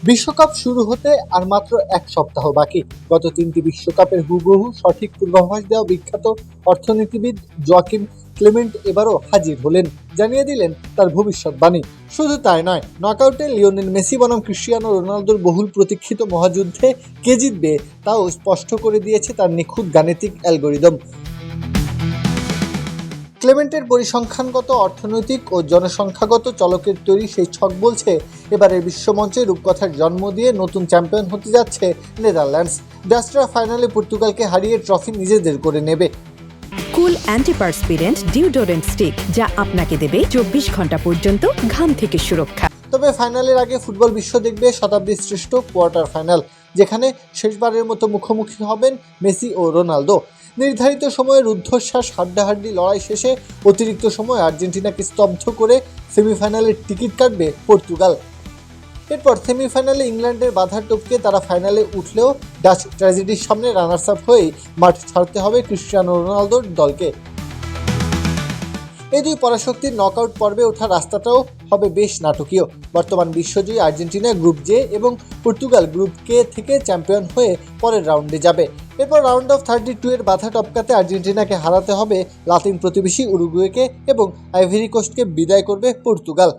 বিশ্বকাপ শুরু হতে আর মাত্র এক সপ্তাহ বাকি। গত তিনটি বিশ্বকাপের হুবহু সঠিক পূর্বাভাস দেওয়া বিখ্যাত অর্থনীতিবিদ জোয়াকিম ক্লেমেন্ট এবারও হাজির হলেন, জানিয়ে দিলেন তার ভবিষ্যৎবাণী। শুধু তাই নয়, নকআউটে লিওনেল মেসি বনাম ক্রিস্টিয়ানো রোনালদোর বহুল প্রতীক্ষিত মহাযুদ্ধে কে জিতবে তাও স্পষ্ট করে দিয়েছে তার নিখুঁত গাণিতিক অ্যালগোরিদম। ক্লেমেন্টের পরিসংখ্যানগত, অর্থনৈতিক ও জনসংখ্যাগত চলকের তৈরি সেই ছক বলছে এবারের বিশ্বমঞ্চে রূপকথার জন্ম দিয়ে নতুন চ্যাম্পিয়ন হতে যাচ্ছে নেদারল্যান্ডস। ডাচরা ফাইনালে পর্তুগালকে হারিয়ে ট্রফি নিজেদের করে নেবে। কুল অ্যান্টিপারস্পিরেন্ট ডিওডোরেন্ট স্টিক, যা আপনাকে দেবে 24 ঘন্টা পর্যন্ত ঘাম থেকে সুরক্ষা। তবে ফাইনালের আগে ফুটবল বিশ্ব দেখবে শতাব্দীর শ্রেষ্ঠ কোয়ার্টার ফাইনাল, যেখানে শেষবারের মতো মুখোমুখি হবেন মেসি ও রোনালদো। নির্ধারিত সময়ে রুদ্ধশ্বাস হাড্ডাহাড্ডি লড়াই শেষে অতিরিক্ত সময় আর্জেন্টিনাকে স্তব্ধ করে সেমিফাইনালের টিকিট কাটবে পর্তুগাল। এরপর সেমিফাইনালে ইংল্যান্ডের বাধা টপকে তারা ফাইনালে উঠলেও ডাচ ট্র্যাজেডির সামনে রানার্স আপ হয়েই মাঠ ছাড়তে হবে ক্রিস্টিয়ানো রোনালদোর দলকে। এই দুই পরাশক্তির নকআউট পর্বে ওঠার রাস্তাটাও হবে বেশ নাটকীয়। বর্তমান বিশ্বজয়ী আর্জেন্টিনা গ্রুপ জে এবং পর্তুগাল গ্রুপ কে থেকে চ্যাম্পিয়ন হয়ে পরের রাউন্ডে যাবে। এরপর রাউন্ড অফ 32 এর বাধা টপকাতে আর্জেন্টিনাকে হারাতে হবে লাতিন প্রতিবেশী উরুগুয়েকে এবং আইভরি কোস্টকে বিদায় করবে পর্তুগাল।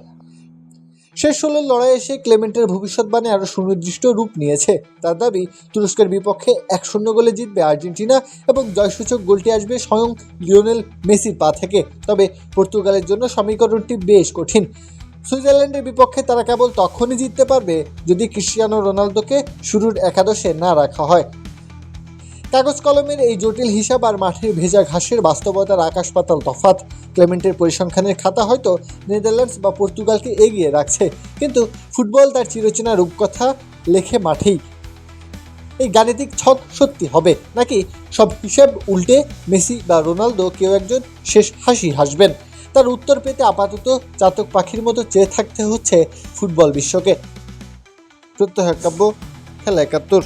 শেষ 16 লড়াইয়ে এসে ক্লেমেন্টের ভবিষ্যৎবাণী আরও সুনির্দিষ্ট রূপ নিয়েছে। তার দাবি, তুরস্কের বিপক্ষে 1-0 গোলে জিতবে আর্জেন্টিনা এবং জয়সূচক গোলটি আসবে স্বয়ং লিওনেল মেসির পা থেকে। তবে পর্তুগালের জন্য সমীকরণটি বেশ কঠিন। সুইজারল্যান্ডের বিপক্ষে তারা কেবল তখনই জিততে পারবে যদি ক্রিস্টিয়ানো রোনালদোকে শুরুর একাদশে না রাখা হয়। কাগজ কলমের এই জটিল হিসাব আর মাঠের ভেজা ঘাসের বাস্তবতার আকাশ পাতাল তফাৎ। ক্লেমেন্টের পরিসংখ্যানের খাতা হয়তো নেদারল্যান্ডস বা পর্তুগালকে এগিয়ে রাখছে, কিন্তু ফুটবল তার চিরচেনা রূপকথা লেখে মাঠেই। এই গাণিতিক ছক সত্যি হবে নাকি সব হিসাব উল্টে মেসি বা রোনালদো কেউ একজন শেষ হাসি হাসবেন? তার উত্তর পেতে আপাতত চাতক পাখির মতো চেয়ে থাকতে হচ্ছে ফুটবল বিশ্বকে। প্রত্যহ কাব্য, খেলা 71।